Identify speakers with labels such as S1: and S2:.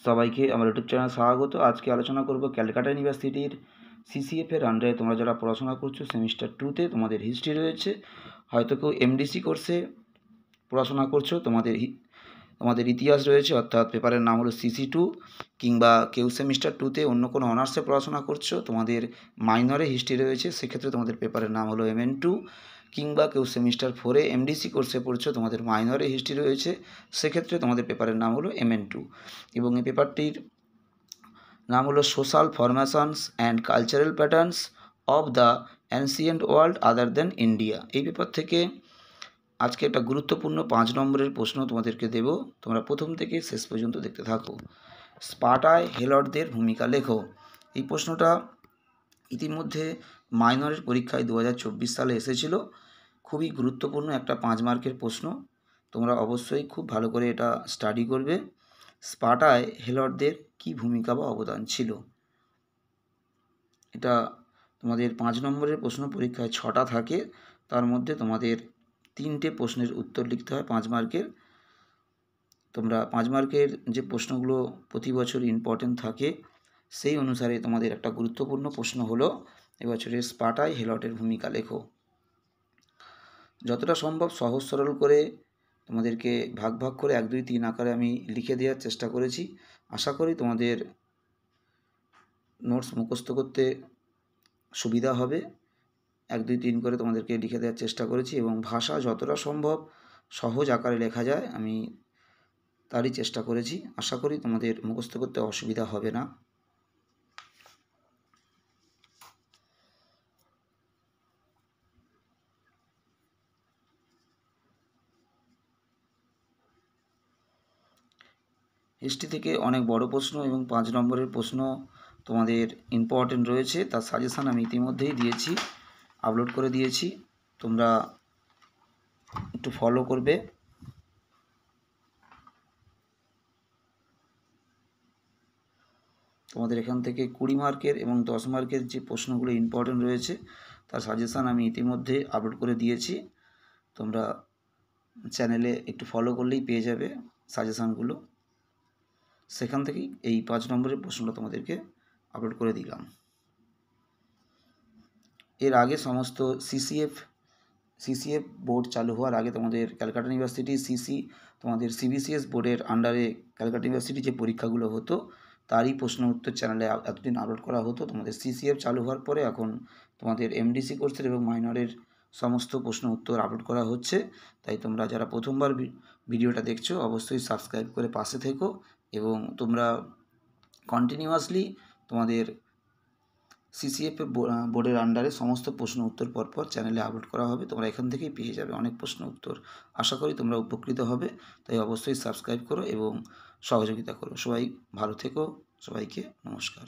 S1: সবাইকে আমার YouTube channel স্বাগত। আজকে আলোচনা করব ক্যালকাটা ইউনিভার্সিটির সিসিএফ এর আন্ডারে তোমরা যারা পড়াশোনা করছো সেমিস্টার 2তে তোমাদের হিস্ট্রি রয়েছে, হয়তো কেউ এমডিসি কোর্সে পড়াশোনা করছো, তোমাদের ইতিহাস রয়েছে, অর্থাৎ পেপারের নাম হলো সিসি 2, কিংবা কেউ সেমিস্টার 2তে অন্য কোনো অনার্সে পড়াশোনা করছো, তোমাদের মাইনরে হিস্ট্রি রয়েছে, সেক্ষেত্রে তোমাদের পেপারের নাম হলো MN2, কিংবা কেউ সেমিস্টার 4-এ এমডিসি কোর্সে পড়ছো, তোমাদের মাইনরে হিস্ট্রি রয়েছে, সেক্ষেত্রে তোমাদের পেপারের নাম হলো MN2। এবং এই পেপারটির নাম হলো social formations and cultural patterns of the ancient world other than India. এই পেপার থেকে আজকে একটা গুরুত্বপূর্ণ 5 নম্বরের প্রশ্ন তোমাদেরকে দেব, তোমরা প্রথম থেকে শেষ পর্যন্ত দেখতে থাকো। স্পার্টায় হেলটদের ভূমিকা লেখো। এই প্রশ্নটা ইতিমধ্যে মাইনরের পরীক্ষায় 2024 সালে এসেছিল। খুবই গুরুত্বপূর্ণ একটা 5 মার্কের প্রশ্ন, তোমরা অবশ্যই খুব ভালো করে এটা স্টাডি করবে। স্পার্টায় হেলটদের কী ভূমিকা বা অবদান ছিল, এটা তোমাদের 5 নম্বরের প্রশ্ন। পরীক্ষায় 6টা থাকে, তার মধ্যে তোমাদের 3টে প্রশ্নের উত্তর লিখতে হয় 5 মার্কের। তোমরা 5 মার্কের যে প্রশ্নগুলো প্রতি বছর ইম্পর্টেন্ট থাকে, সেই অনুসারে তোমাদের একটা গুরুত্বপূর্ণ প্রশ্ন হলো এবছরের স্পার্টায় হেলটের ভূমিকা লেখো। যতটা সম্ভব সহজ সরল করে তোমাদেরকে ভাগ ভাগ করে 1, 2, 3 আকারে আমি লিখে দেওয়ার চেষ্টা করেছি। আশা করি তোমাদের নোটস মুখস্থ করতে সুবিধা হবে। 1, 2, 3 করে তোমাদেরকে লিখে দেওয়ার চেষ্টা করেছি, এবং ভাষা যতটা সম্ভব সহজ আকারে লেখা যায় আমি তারই চেষ্টা করেছি। আশা করি তোমাদের মুখস্থ করতে অসুবিধা হবে না। হিস্ট্রি থেকে অনেক বড় প্রশ্ন এবং 5 নম্বরের প্রশ্ন তোমাদের ইম্পর্টেন্ট রয়েছে, তার সাজেশান আমি ইতিমধ্যেই দিয়েছি, আপলোড করে দিয়েছি, তোমরা একটু ফলো করবে। তোমাদের এখান থেকে 20 মার্কের এবং 10 মার্কের যে প্রশ্নগুলো ইম্পর্টেন্ট রয়েছে তার সাজেশান আমি ইতিমধ্যে আপলোড করে দিয়েছি, তোমরা চ্যানেলে একটু ফলো করলেই পেয়ে যাবে সাজেশানগুলো। সেখান থেকেই এই 5 নম্বরের প্রশ্নটা তোমাদেরকে আপলোড করে দিলাম। এর আগে সমস্ত সিসিএফ বোর্ড চালু হওয়ার আগে তোমাদের ক্যালকাটা ইউনিভার্সিটি তোমাদের সিবিসিএস বোর্ডের আন্ডারে ক্যালকাটা ইউনিভার্সিটি যে পরীক্ষাগুলো হতো তারই প্রশ্ন উত্তর চ্যানেলে এতদিন আপলোড করা হতো। তোমাদের সিসিএফ চালু হওয়ার পরে এখন তোমাদের এমডিসি কোর্সের এবং মাইনরের সমস্ত প্রশ্ন উত্তর আপলোড করা হচ্ছে। তাই তোমরা যারা প্রথমবার ভিডিওটা দেখছো অবশ্যই সাবস্ক্রাইব করে পাশে থেকো, এবং তোমরা কন্টিনিউয়াসলি তোমাদের সিসিএফ বোর্ডের আন্ডারে সমস্ত প্রশ্ন উত্তর পরপর চ্যানেলে আপলোড করা হবে, তোমরা এখান থেকেই পেয়ে যাবে অনেক প্রশ্ন উত্তর। আশা করি তোমরা উপকৃত হবে, তাই অবশ্যই সাবস্ক্রাইব করো এবং সহযোগিতা করো। সবাই ভালো থেকো, সবাইকে নমস্কার।